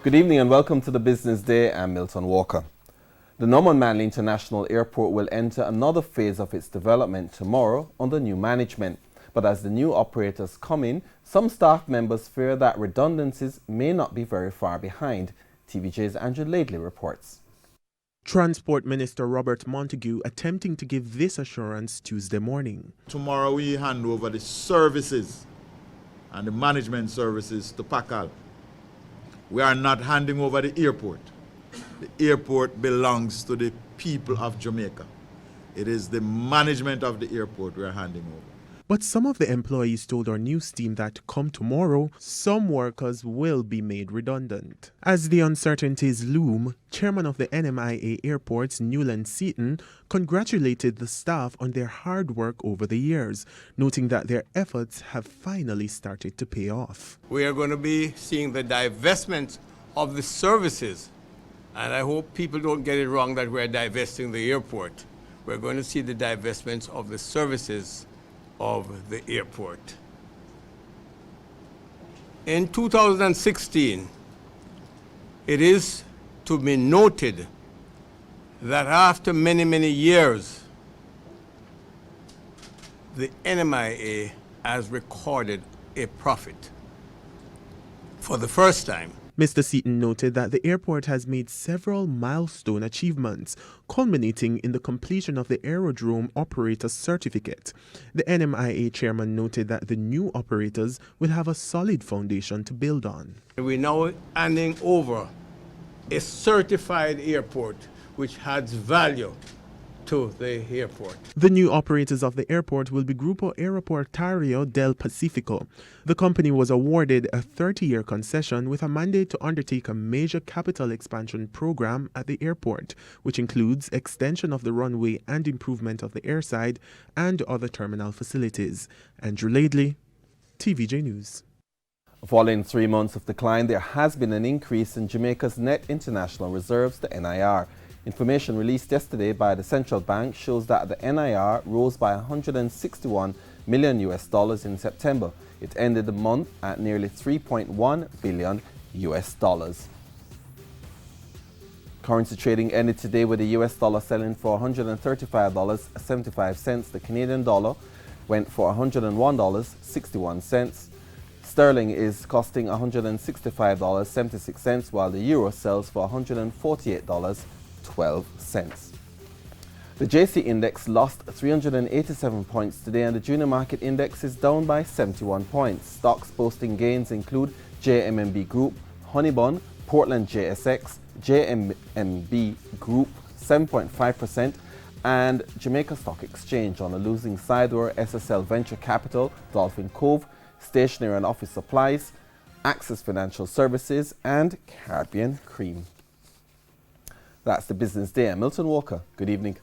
Good evening and welcome to the Business Day. I'm Milton Walker. The Norman Manley International Airport will enter another phase of its development tomorrow under new management. But as the new operators come in, some staff members fear that redundancies may not be very far behind. TVJ's Andrew Laidley reports. Transport Minister Robert Montague attempting to give this assurance Tuesday morning. Tomorrow we hand over the services and the management services to PACAL. We are not handing over the airport. The airport belongs to the people of Jamaica. It is the management of the airport we are handing over. But some of the employees told our news team that come tomorrow, some workers will be made redundant. As the uncertainties loom, Chairman of the NMIA Airports, Newland Seaton, congratulated the staff on their hard work over the years, noting that their efforts have finally started to pay off. We are going to be seeing the divestment of the services, and I hope people don't get it wrong that we're divesting the airport. We're going to see the divestment of the services of the airport. In 2016, it is to be noted that after many, many years, the NMIA has recorded a profit for the first time. Mr. Seaton noted that the airport has made several milestone achievements, culminating in the completion of the Aerodrome Operator Certificate. The NMIA chairman noted that the new operators will have a solid foundation to build on. We're now handing over a certified airport which adds value to the airport. The new operators of the airport will be Grupo Aeroportario del Pacifico. The company was awarded a 30-year concession with a mandate to undertake a major capital expansion program at the airport, which includes extension of the runway and improvement of the airside and other terminal facilities. Andrew Laidley, TVJ News. Following 3 months of decline, there has been an increase in Jamaica's net international reserves, the NIR. Information released yesterday by the central bank shows that the NIR rose by $161 million in September. It ended the month at nearly $3.1 billion. Currency trading ended today with the US dollar selling for $135.75. The Canadian dollar went for $101.61. Sterling is costing $165.76, while the euro sells for $148.12. The JC index lost 387 points today, and the junior market index is down by 71 points. Stocks posting gains include JMMB Group, Honeybun, Portland JSX, JMMB Group 7.5%, and Jamaica Stock Exchange. On the losing side were SSL Venture Capital, Dolphin Cove, Stationery and Office Supplies, Access Financial Services, and Caribbean Cream. That's the Business Day. I'm Milton Walker. Good evening.